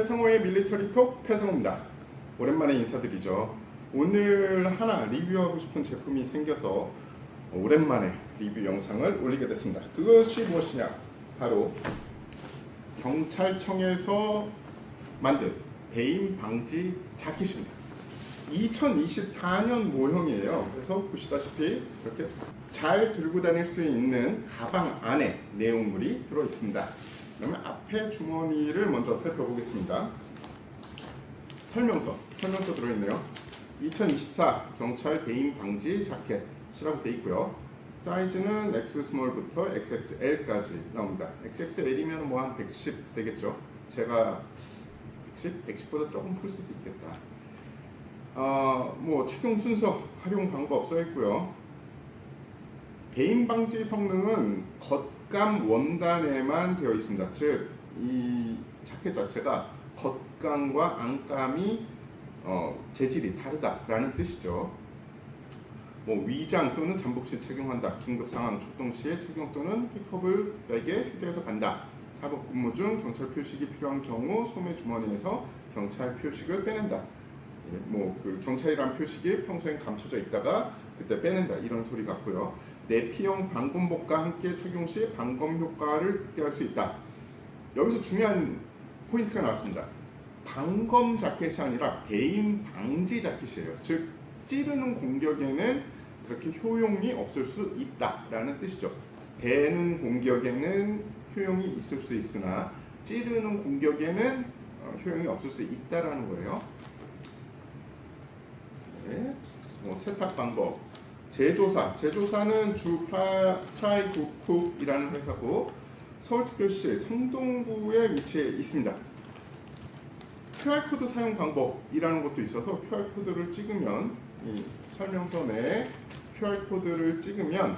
태성호의 밀리터리톡 태성호입니다. 오랜만에 인사드리죠. 오늘 하나 리뷰하고 싶은 제품이 생겨서 오랜만에 리뷰 영상을 올리게 됐습니다. 그것이 무엇이냐? 바로 경찰청에서 만든 배임 방지 자켓입니다. 2024년 모형이에요. 그래서 보시다시피 이렇게 잘 들고 다닐 수 있는 가방 안에 내용물이 들어 있습니다. 그러면 앞에 주머니를 먼저 살펴보겠습니다. 설명서 들어있네요. 2024 경찰 배임 방지 자켓이라고 되어 있고요. 사이즈는 X 스몰부터 XXL까지 나옵니다. XXL이면 뭐 한 110 되겠죠. 제가 110보다 조금 클 수도 있겠다. 뭐 착용 순서, 활용 방법 써 있고요. 배임 방지 성능은 겉감 원단에만 되어 있습니다. 즉, 이 자켓 자체가 겉감과 안감이 재질이 다르다라는 뜻이죠. 뭐 위장 또는 잠복 시 착용한다. 긴급 상황 출동 시에 착용 또는 픽업을 백에 휴대해서 간다. 사법 근무 중 경찰 표식이 필요한 경우 소매 주머니에서 경찰 표식을 빼낸다. 뭐 그 경찰이란 표식이 평소엔 감춰져 있다가 그때 빼낸다 이런 소리 같고요. 내피형 방검복과 함께 착용 시 방검 효과를 극대화할 수 있다. 여기서 중요한 포인트가 나왔습니다. 방검 자켓이 아니라 배임 방지 자켓이에요. 즉 찌르는 공격에는 그렇게 효용이 없을 수 있다라는 뜻이죠. 베는 공격에는 효용이 있을 수 있으나 찌르는 공격에는 효용이 없을 수 있다라는 거예요. 네. 뭐 세탁 방법, 제조사는 주 프라이국이라는 회사고 서울특별시 성동구에 위치해 있습니다. QR코드 사용 방법이라는 것도 있어서 QR코드를 찍으면 이 설명서 내에 QR코드를 찍으면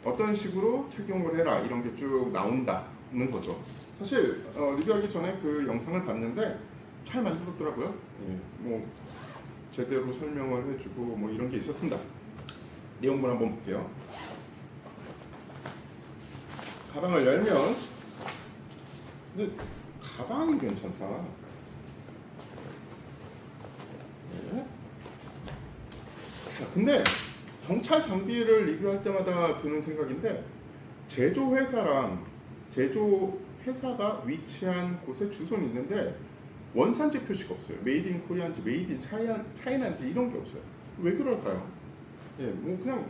어떤 식으로 착용을 해라 이런 게 쭉 나온다는 거죠. 사실 리뷰하기 전에 그 영상을 봤는데 잘 만들었더라고요. 뭐 제대로 설명을 해주고 뭐 이런 게 있었습니다. 내용물 한번 볼게요. 가방을 열면 근데 가방이 괜찮다. 네. 자, 근데 경찰 장비를 리뷰할 때마다 드는 생각인데 제조회사가 위치한 곳에 주소는 있는데 원산지 표시가 없어요. 메이드 인 코리아인지 메이드 인 차이나인지 이런 게 없어요. 왜 그럴까요? 예, 뭐 그냥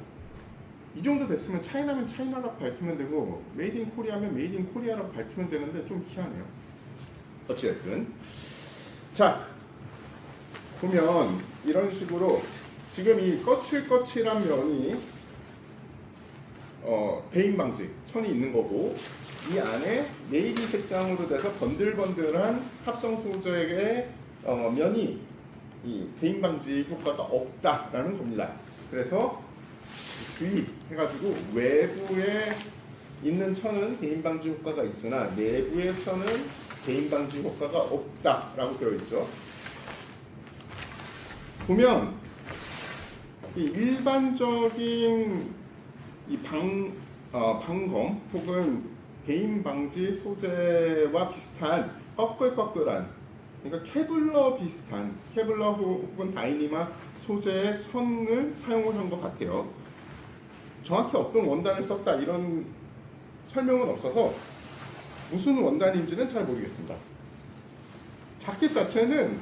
이 정도 됐으면 차이나면 차이나라고 밝히면 되고 메이드 인 코리아면 메이드 인 코리아라고 밝히면 되는데 좀 희한해요. 어찌됐든 자 보면 이런 식으로 지금 이 거칠거칠한 면이 배임 방지 천이 있는 거고 이 안에 네이비 색상으로 돼서 번들번들한 합성 소재의 면이 이 배임 방지 효과가 없다라는 겁니다. 그래서 주의해가지고 외부에 있는 천은 배임 방지 효과가 있으나 내부의 천은 배임 방지 효과가 없다라고 되어 있죠. 보면 이 일반적인 이 방검 혹은 배임 방지 소재와 비슷한 꺼끌꺼끌한 그러니까 케블러 비슷한 케블러 혹은 다이니마 소재의 천을 사용을 한 것 같아요. 정확히 어떤 원단을 썼다 이런 설명은 없어서 무슨 원단인지는 잘 모르겠습니다. 자켓 자체는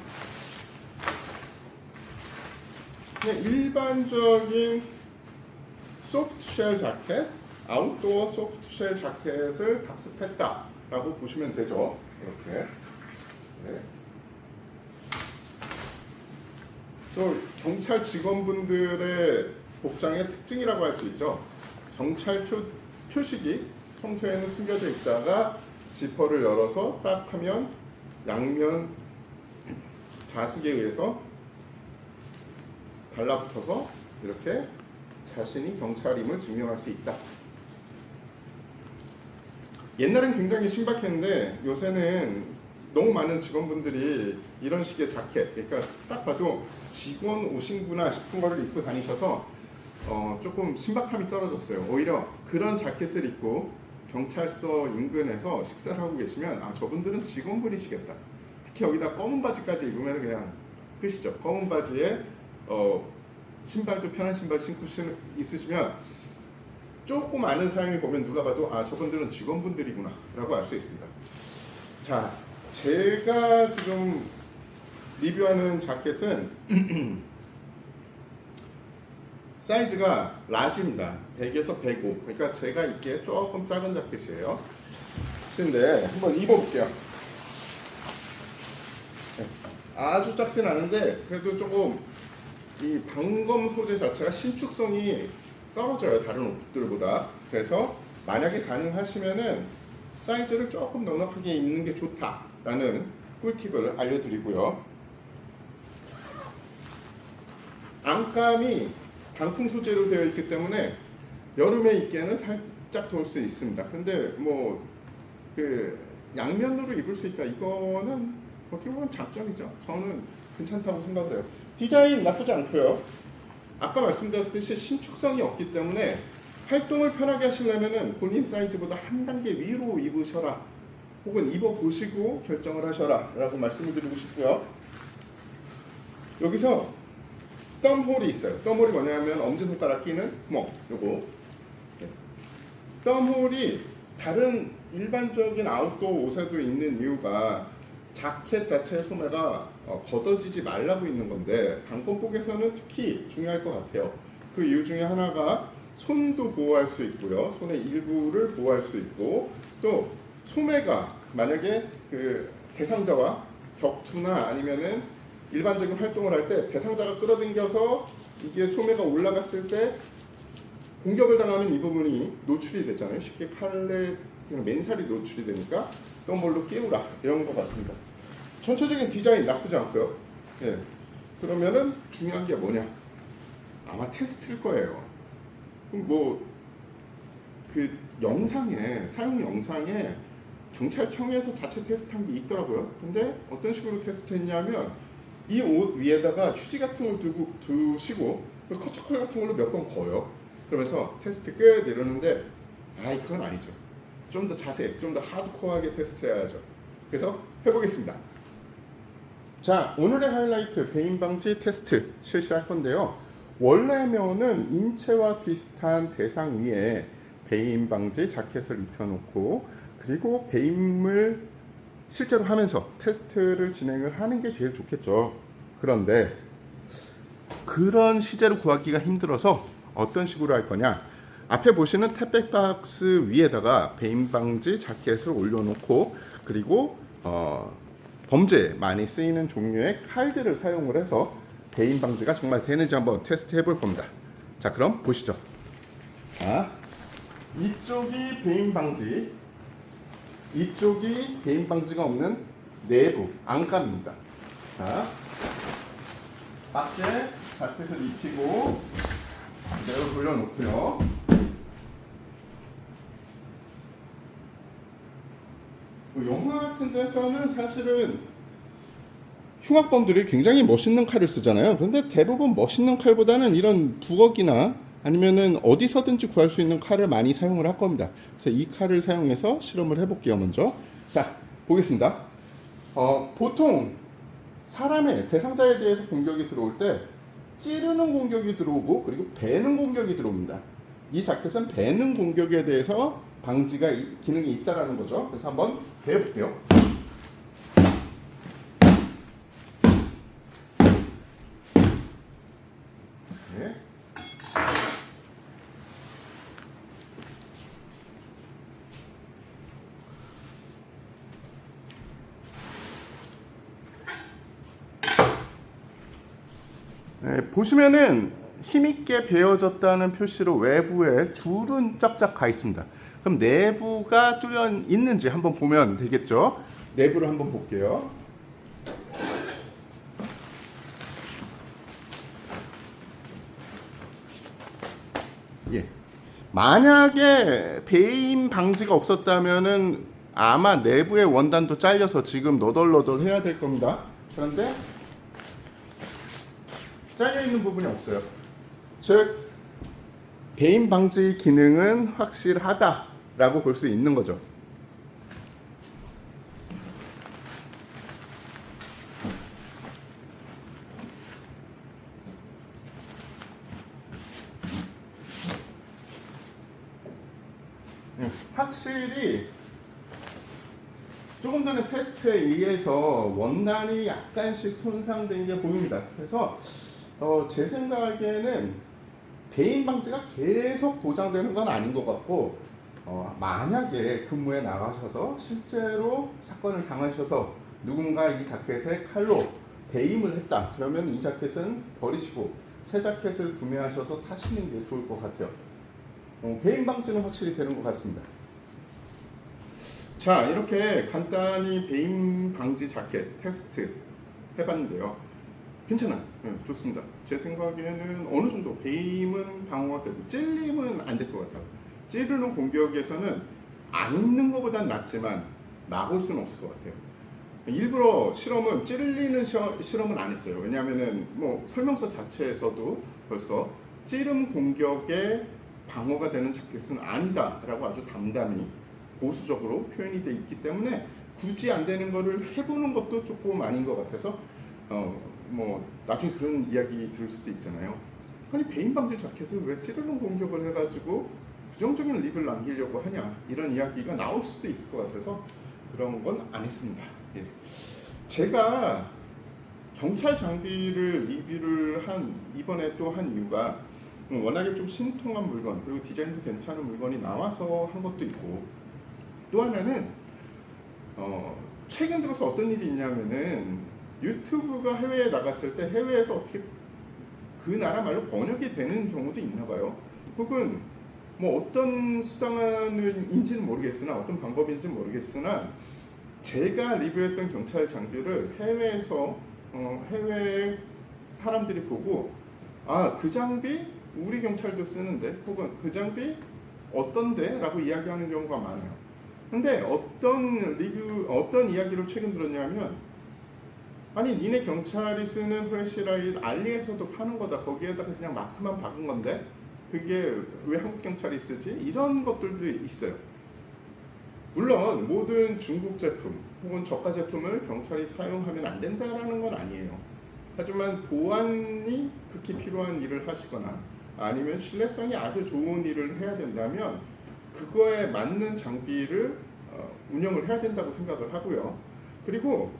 그냥 일반적인 소프트쉘 자켓, 아웃도어 소프트쉘 자켓을 답습했다라고 보시면 되죠. 이렇게. 네. 또 경찰 직원분들의 복장의 특징이라고 할 수 있죠. 경찰 표식이 평소에는 숨겨져 있다가 지퍼를 열어서 딱 하면 양면 자숙에 의해서 달라붙어서 이렇게 자신이 경찰임을 증명할 수 있다. 옛날엔 굉장히 신박했는데 요새는 너무 많은 직원분들이 이런 식의 자켓, 그러니까 딱 봐도 직원 옷인구나 싶은 거를 입고 다니셔서 조금 신박함이 떨어졌어요. 오히려 그런 자켓을 입고 경찰서 인근에서 식사를 하고 계시면 저분들은 직원분이시겠다 특히 여기다 검은 바지까지 입으면 그냥 끝이죠. 검은 바지에 신발도 편한 신발 신고 있으시면 조금 아는 사람이 보면 누가 봐도 아 저분들은 직원분들이구나 라고 알 수 있습니다. 자, 제가 지금 리뷰하는 자켓은 사이즈가 라지입니다. 100에서 105. 그러니까 제가 입기에 조금 작은 자켓이에요. 근데 한번 입어볼게요. 네, 아주 작진 않은데 그래도 조금 이 방검 소재 자체가 신축성이 떨어져요, 다른 옷들보다. 그래서 만약에 가능하시면은 사이즈를 조금 넉넉하게 입는 게 좋다라는 꿀팁을 알려드리고요. 안감이 방풍 소재로 되어 있기 때문에 여름에 입기에는 살짝 더울 수 있습니다. 근데 뭐 그 양면으로 입을 수 있다, 이거는 어떻게 보면 장점이죠. 저는 괜찮다고 생각을 해요. 디자인 나쁘지 않고요. 아까 말씀드렸듯이 신축성이 없기 때문에 활동을 편하게 하시려면 본인 사이즈보다 한 단계 위로 입으셔라, 혹은 입어보시고 결정을 하셔라 라고 말씀을 드리고 싶고요. 여기서 덤홀이 있어요. 덤홀이 뭐냐면 엄지손가락 끼는 구멍, 요거. 덤홀이 다른 일반적인 아웃도어 옷에도 있는 이유가 자켓 자체의 소매가 걷어지지 말라고 있는 건데 방검복에서는 특히 중요할 것 같아요. 그 이유 중에 하나가 손도 보호할 수 있고요, 손의 일부를 보호할 수 있고, 또 소매가 만약에 그 대상자와 격투나 아니면은 일반적인 활동을 할 때 대상자가 끌어당겨서 이게 소매가 올라갔을 때 공격을 당하면 이 부분이 노출이 되잖아요. 쉽게 칼에 그냥 맨살이 노출이 되니까 덤볼로 끼우라, 이런 것 같습니다. 전체적인 디자인 나쁘지 않고요. 예. 그러면은 중요한 게 뭐냐? 아마 테스트일 거예요. 뭐 그 영상에, 사용 영상에 경찰청에서 자체 테스트한 게 있더라고요. 근데 어떤 식으로 테스트했냐면 이 옷 위에다가 휴지 같은 걸 두시고 커터콜 같은 걸로 몇 번 거요. 그러면서 테스트 끝 이러는데 아이 그건 아니죠. 좀 더 자세히, 좀 더 하드코어하게 테스트를 해야죠. 그래서 해보겠습니다. 자, 오늘의 하이라이트 배임 방지 테스트 실시할 건데요. 원래면은 인체와 비슷한 대상 위에 배임 방지 자켓을 입혀놓고 그리고 배임을 실제로 하면서 테스트를 진행을 하는 게 제일 좋겠죠. 그런데 그런 시제를 구하기가 힘들어서 어떤 식으로 할 거냐? 앞에 보시는 택배박스 위에다가 배임 방지 자켓을 올려놓고 그리고 범죄에 많이 쓰이는 종류의 칼들을 사용을 해서 배임 방지가 정말 되는지 한번 테스트 해볼 겁니다. 자, 그럼 보시죠. 자, 이쪽이 배임 방지, 이쪽이 배임 방지가 없는 내부 안감입니다. 자, 박스에 자켓을 입히고 그대로 돌려놓고요. 영화 같은 데서는 사실은 흉악범들이 굉장히 멋있는 칼을 쓰잖아요. 근데 대부분 멋있는 칼보다는 이런 부엌이나 아니면은 어디서든지 구할 수 있는 칼을 많이 사용을 할 겁니다. 그래서 이 칼을 사용해서 실험을 해볼게요. 먼저 자, 보겠습니다. 보통 사람의 대상자에 대해서 공격이 들어올 때 찌르는 공격이 들어오고 그리고 베는 공격이 들어옵니다. 이 자켓은 베는 공격에 대해서 방지가 기능이 있다라는 거죠. 그래서 한번 베볼게요. 네. 네, 보시면은 힘있게 베어졌다는 표시로 외부에 줄은 쫙쫙 가 있습니다. 그럼 내부가 뚫려 있는지 한번 보면 되겠죠. 내부를 한번 볼게요. 예. 만약에 배임 방지가 없었다면은 아마 내부의 원단도 잘려서 지금 너덜너덜 해야 될 겁니다. 그런데 잘려 있는 부분이 없어요. 즉 배임 방지 기능은 확실하다라고 볼 수 있는 거죠. 확실히 조금 전에 테스트에 의해서 원단이 약간씩 손상된 게 보입니다. 그래서 제 생각에는 배임 방지가 계속 보장되는 건 아닌 것 같고, 만약에 근무에 나가셔서 실제로 사건을 당하셔서 누군가 이 자켓에 칼로 배임을 했다 그러면 이 자켓은 버리시고 새 자켓을 구매하셔서 사시는 게 좋을 것 같아요. 배임 방지는 확실히 되는 것 같습니다. 자, 이렇게 간단히 배임 방지 자켓 테스트 해봤는데요. 괜찮아요. 좋습니다. 제 생각에는 어느 정도 배임은 방어가 되고 찔림은 안 될 것 같아요. 찌르는 공격에서는 안 입는 것보단 낫지만 막을 수는 없을 것 같아요. 일부러 실험은 찌르는 실험은 안 했어요. 왜냐하면은 뭐 설명서 자체에서도 벌써 찌름 공격에 방어가 되는 자켓은 아니다라고 아주 담담히 보수적으로 표현이 돼 있기 때문에 굳이 안 되는 거를 해보는 것도 조금 아닌 것 같아서 뭐 나중에 그런 이야기 들을 수도 있잖아요. 아니 배임 방지 자켓을 왜 찌르는 공격을 해가지고 부정적인 리뷰를 남기려고 하냐 이런 이야기가 나올 수도 있을 것 같아서 그런 건 안 했습니다. 예. 제가 경찰 장비를 리뷰를 이번에 또 한 이유가 워낙에 좀 신통한 물건 그리고 디자인도 괜찮은 물건이 나와서 한 것도 있고, 또 하나는 최근 들어서 어떤 일이 있냐면은 유튜브가 해외에 나갔을 때 해외에서 어떻게 그 나라 말로 번역이 되는 경우도 있나 봐요. 혹은 뭐 어떤 수단인지는 모르겠으나 어떤 방법인지는 모르겠으나 제가 리뷰했던 경찰 장비를 해외에서 해외 사람들이 보고 그 장비 우리 경찰도 쓰는데 혹은 그 장비 어떤데? 라고 이야기하는 경우가 많아요. 근데 어떤 이야기를 최근 들었냐면 아니 니네 경찰이 쓰는 프레시라이트 알리에서도 파는 거다. 거기에다가 그냥 마크만 박은 건데 그게 왜 한국 경찰이 쓰지? 이런 것들도 있어요. 물론 모든 중국 제품 혹은 저가 제품을 경찰이 사용하면 안 된다라는 건 아니에요. 하지만 보안이 극히 필요한 일을 하시거나 아니면 신뢰성이 아주 좋은 일을 해야 된다면 그거에 맞는 장비를 운영을 해야 된다고 생각을 하고요. 그리고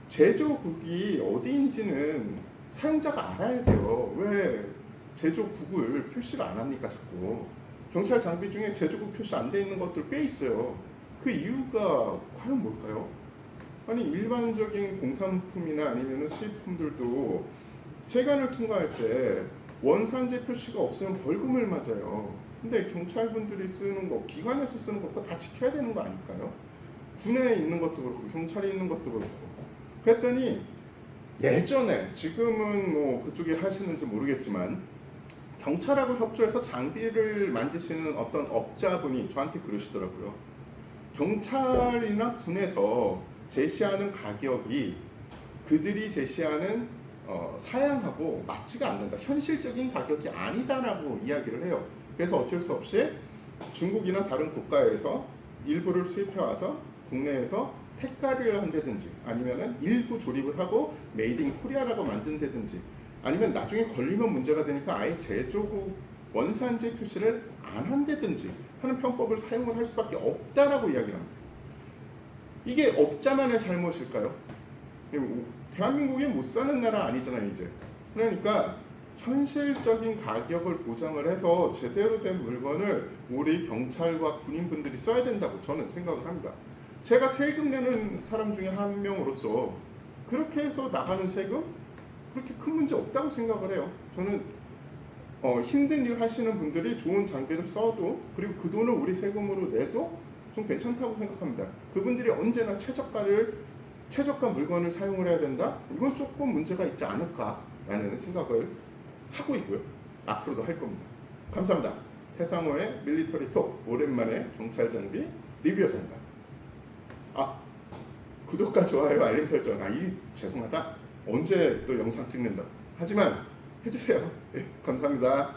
제조국이 어디인지는 사용자가 알아야 돼요. 왜 제조국을 표시를 안 합니까 자꾸. 경찰 장비 중에 제조국 표시 안 돼 있는 것들 꽤 있어요. 그 이유가 과연 뭘까요? 아니 일반적인 공산품이나 아니면 수입품들도 세관을 통과할 때 원산지 표시가 없으면 벌금을 맞아요. 근데 경찰분들이 쓰는 거, 기관에서 쓰는 것도 다 지켜야 되는 거 아닐까요? 군에 있는 것도 그렇고 경찰에 있는 것도 그렇고. 그랬더니 예전에, 지금은 뭐 그쪽에 하시는지 모르겠지만 경찰하고 협조해서 장비를 만드시는 어떤 업자분이 저한테 그러시더라고요. 경찰이나 군에서 제시하는 가격이 그들이 제시하는 사양하고 맞지가 않는다. 현실적인 가격이 아니다라고 이야기를 해요. 그래서 어쩔 수 없이 중국이나 다른 국가에서 일부를 수입해 와서 국내에서 택가리를 한다든지 아니면은 일부 조립을 하고 메이드 인 코리아라고 만든다든지 아니면 나중에 걸리면 문제가 되니까 아예 제조국 원산지 표시를 안 한다든지 하는 편법을 사용을 할 수밖에 없다라고 이야기를 합니다. 이게 업자만의 잘못일까요? 대한민국이 못 사는 나라 아니잖아요 이제. 그러니까 현실적인 가격을 보장을 해서 제대로 된 물건을 우리 경찰과 군인분들이 써야 된다고 저는 생각을 합니다. 제가 세금 내는 사람 중에 한 명으로서 그렇게 해서 나가는 세금 그렇게 큰 문제 없다고 생각을 해요. 저는 힘든 일 하시는 분들이 좋은 장비를 써도 그리고 그 돈을 우리 세금으로 내도 좀 괜찮다고 생각합니다. 그분들이 언제나 최저가 물건을 사용을 해야 된다? 이건 조금 문제가 있지 않을까라는 생각을 하고 있고요. 앞으로도 할 겁니다. 감사합니다. 태상호의 밀리터리 톡, 오랜만에 경찰 장비 리뷰였습니다. 구독과 좋아요, 알림 설정. 죄송하다. 언제 또 영상 찍는다. 하지만 해주세요. 감사합니다.